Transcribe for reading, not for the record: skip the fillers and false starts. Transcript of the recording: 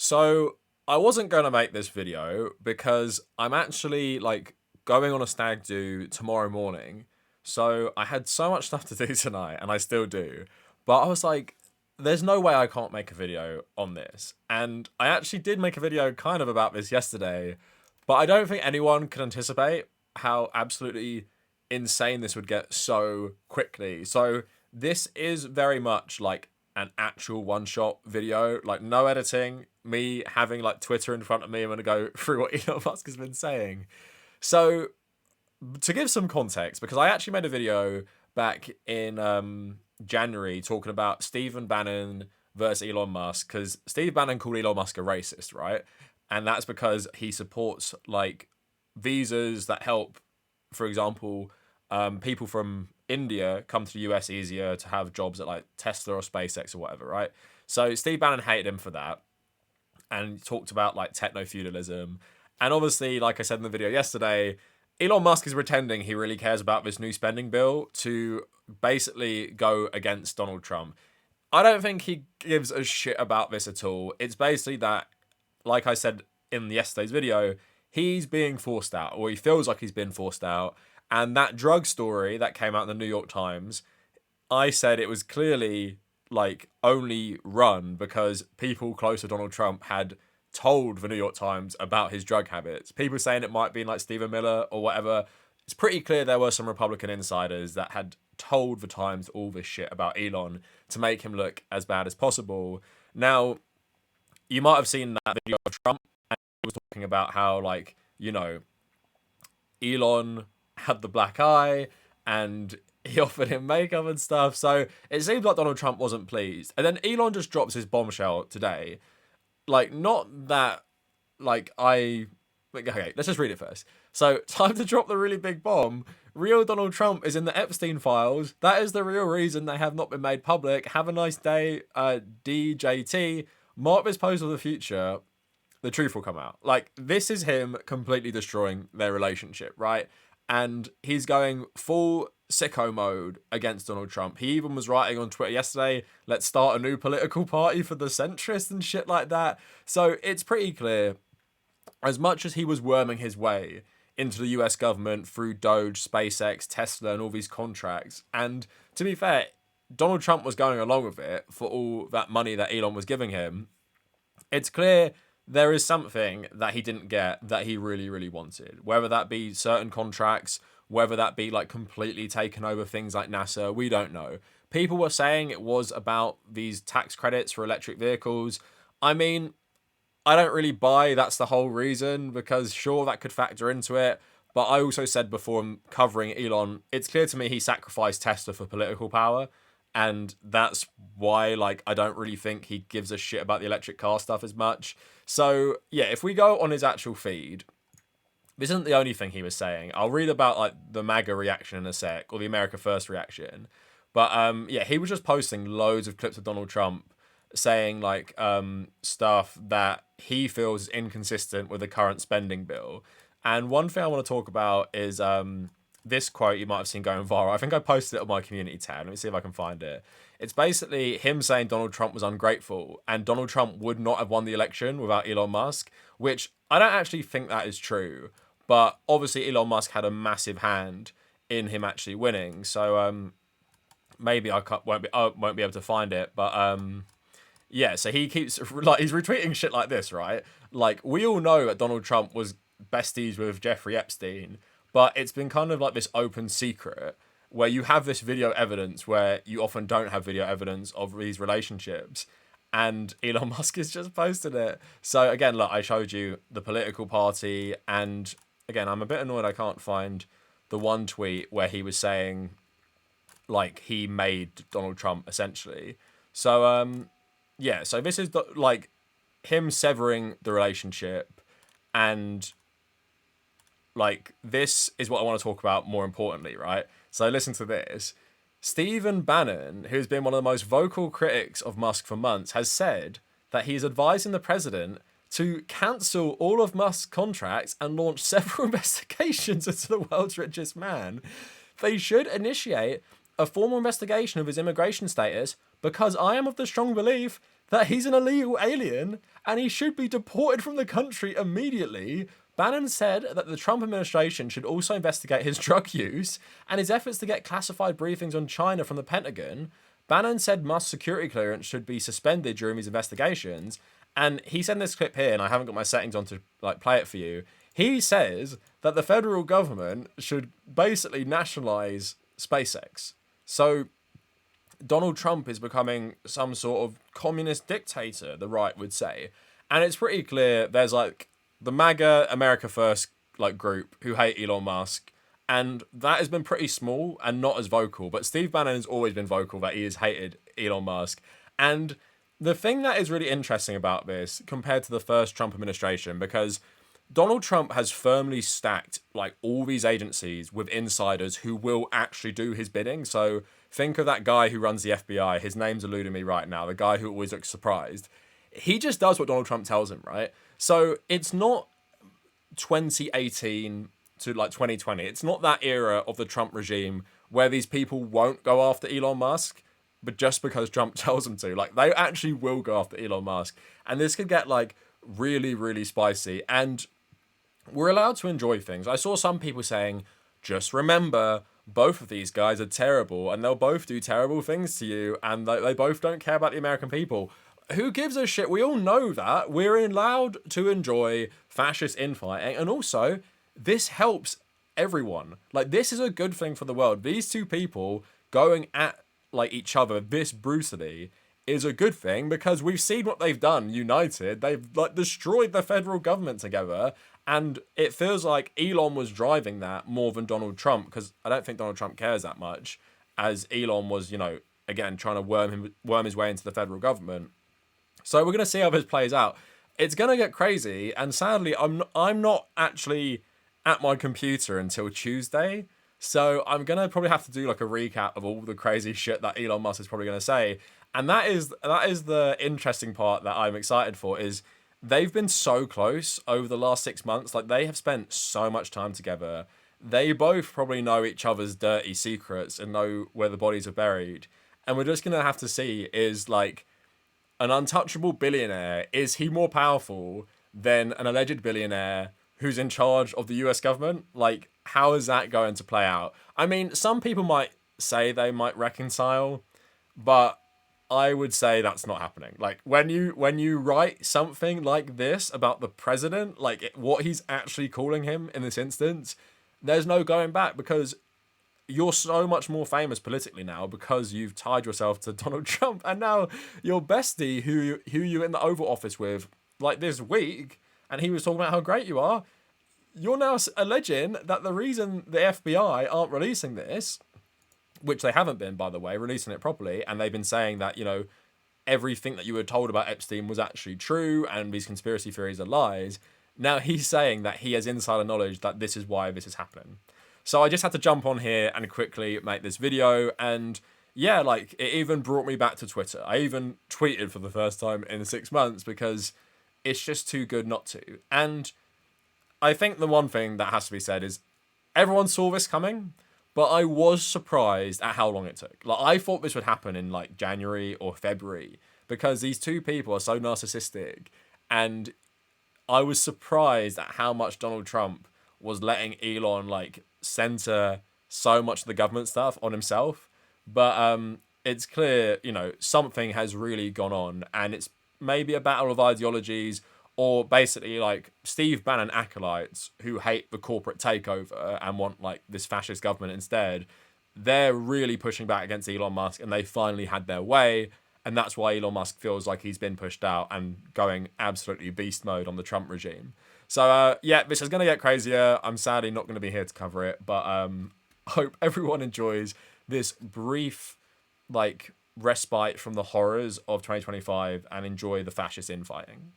So I wasn't going to make this video because I'm actually like going on a stag do tomorrow morning. So I had so much stuff to do tonight and I still do. But I was like, there's no way I can't make a video on this. And I actually did make a video kind of about this yesterday, but I don't think anyone could anticipate how absolutely insane this would get so quickly. So this is very much like an actual one-shot video, like no editing, me having like Twitter in front of me. I'm gonna go through what Elon Musk has been saying. So to give some context, because I actually made a video back in January talking about Stephen Bannon versus Elon Musk, because Steve Bannon called Elon Musk a racist, right? And that's because he supports like visas that help, for example, people from India come to the US easier to have jobs at like Tesla or SpaceX or whatever, right? So Steve Bannon hated him for that and talked about like techno feudalism. And obviously, like I said in the video yesterday, Elon Musk is pretending he really cares about this new spending bill to basically go against Donald Trump. I don't think he gives a shit about this at all. It's basically that, like I said in yesterday's video, he's being forced out, or he feels like he's been forced out. And that drug story that came out in the New York Times, I said it was clearly like only run because people close to Donald Trump had told the New York Times about his drug habits. People saying it might be like Stephen Miller or whatever. It's pretty clear there were some Republican insiders that had told the Times all this shit about Elon to make him look as bad as possible. Now, you might have seen that video of Trump, and he was talking about how, like, you know, Elon had the black eye and he offered him makeup and stuff. So it seems like Donald Trump wasn't pleased. And then Elon just drops his bombshell today. Like, not that, like, okay, let's just read it first. So, time to drop the really big bomb. Real Donald Trump is in the Epstein files. That is the real reason they have not been made public. Have a nice day, DJT. Mark this post of the future. The truth will come out. Like, this is him completely destroying their relationship, right? And he's going full sicko mode against Donald Trump. He even was writing on Twitter yesterday, let's start a new political party for the centrists and shit like that. So it's pretty clear, as much as he was worming his way into the US government through Doge, SpaceX, Tesla, and all these contracts, and to be fair, Donald Trump was going along with it for all that money that Elon was giving him, it's clear there is something that he didn't get that he really, really wanted. Whether that be certain contracts, whether that be like completely taken over things like NASA, we don't know. People were saying it was about these tax credits for electric vehicles. I mean, I don't really buy that's the whole reason, because sure, that could factor into it. But I also said before covering Elon, it's clear to me he sacrificed Tesla for political power. And that's why, like, I don't really think he gives a shit about the electric car stuff as much. So, yeah, if we go on his actual feed, this isn't the only thing he was saying. I'll read about, like, the MAGA reaction in a sec, or the America First reaction. But, yeah, he was just posting loads of clips of Donald Trump saying, like, stuff that he feels is inconsistent with the current spending bill. And one thing I want to talk about is this quote you might have seen going viral. I think I posted it on my community tab. Let me see if I can find it. It's basically him saying Donald Trump was ungrateful and Donald Trump would not have won the election without Elon Musk, which I don't actually think that is true. But obviously Elon Musk had a massive hand in him actually winning. So maybe I won't be able to find it. But yeah, so he keeps, like, he's retweeting shit like this, right? Like, we all know that Donald Trump was besties with Jeffrey Epstein, but it's been kind of like this open secret where you have this video evidence where you often don't have video evidence of these relationships. And Elon Musk has just posted it. So again, look, I showed you the political party. And again, I'm a bit annoyed I can't find the one tweet where he was saying, like, he made Donald Trump essentially. So, yeah, so this is like him severing the relationship, and like, this is what I want to talk about more importantly, right? So listen to this. Stephen Bannon, who's been one of the most vocal critics of Musk for months, has said that he's advising the president to cancel all of Musk's contracts and launch several investigations into the world's richest man. They should initiate a formal investigation of his immigration status, because I am of the strong belief that he's an illegal alien and he should be deported from the country immediately. Bannon said that the Trump administration should also investigate his drug use and his efforts to get classified briefings on China from the Pentagon. Bannon said Musk's security clearance should be suspended during these investigations. And he sent this clip here, and I haven't got my settings on to like play it for you. He says that the federal government should basically nationalize SpaceX. So Donald Trump is becoming some sort of communist dictator, the right would say. And it's pretty clear there's like the MAGA America First like group who hate Elon Musk, and that has been pretty small and not as vocal. But Steve Bannon has always been vocal that he has hated Elon Musk. And the thing that is really interesting about this compared to the first Trump administration, because Donald Trump has firmly stacked like all these agencies with insiders who will actually do his bidding. So think of that guy who runs the FBI. His name's eluding me right now. The guy who always looks surprised. He just does what Donald Trump tells him, right? So it's not 2018 to like 2020. It's not that era of the Trump regime where these people won't go after Elon Musk, but just because Trump tells them to. Like, they actually will go after Elon Musk. And this could get like really, really spicy. And we're allowed to enjoy things. I saw some people saying, just remember, both of these guys are terrible and they'll both do terrible things to you and they both don't care about the American people. Who gives a shit? We all know that. We're allowed to enjoy fascist infighting. And also, this helps everyone. Like, this is a good thing for the world. These two people going at like each other this brutally is a good thing because we've seen what they've done united. They've like destroyed the federal government together. And it feels like Elon was driving that more than Donald Trump, because I don't think Donald Trump cares that much, as Elon was, you know, again, trying to worm his way into the federal government. So we're going to see how this plays out. It's going to get crazy. And sadly, I'm not actually at my computer until Tuesday. So I'm going to probably have to do like a recap of all the crazy shit that Elon Musk is probably going to say. And that is the interesting part that I'm excited for, is they've been so close over the last 6 months. Like, they have spent so much time together. They both probably know each other's dirty secrets and know where the bodies are buried. And we're just going to have to see, is like an untouchable billionaire, is he more powerful than an alleged billionaire who's in charge of the US government? Like, how is that going to play out? I mean, some people might say they might reconcile, but I would say that's not happening. Like, when you write something like this about the president, like what he's actually calling him in this instance, there's no going back, because you're so much more famous politically now because you've tied yourself to Donald Trump. And now your bestie, who you're in the Oval Office with, like this week, and he was talking about how great you are, you're now alleging that the reason the FBI aren't releasing this, which they haven't been, by the way, releasing it properly, and they've been saying that, you know, everything that you were told about Epstein was actually true and these conspiracy theories are lies. Now he's saying that he has insider knowledge that this is why this is happening. So I just had to jump on here and quickly make this video. And yeah, like, it even brought me back to Twitter. I even tweeted for the first time in 6 months because it's just too good not to. And I think the one thing that has to be said is everyone saw this coming, but I was surprised at how long it took. Like, I thought this would happen in like January or February because these two people are so narcissistic. And I was surprised at how much Donald Trump was letting Elon like center so much of the government stuff on himself. But it's clear, you know, something has really gone on, and it's maybe a battle of ideologies, or basically like Steve Bannon acolytes who hate the corporate takeover and want like this fascist government instead. They're really pushing back against Elon Musk, and they finally had their way. And that's why Elon Musk feels like he's been pushed out and going absolutely beast mode on the Trump regime. So, yeah, this is going to get crazier. I'm sadly not going to be here to cover it, but I hope everyone enjoys this brief, like, respite from the horrors of 2025 and enjoy the fascist infighting.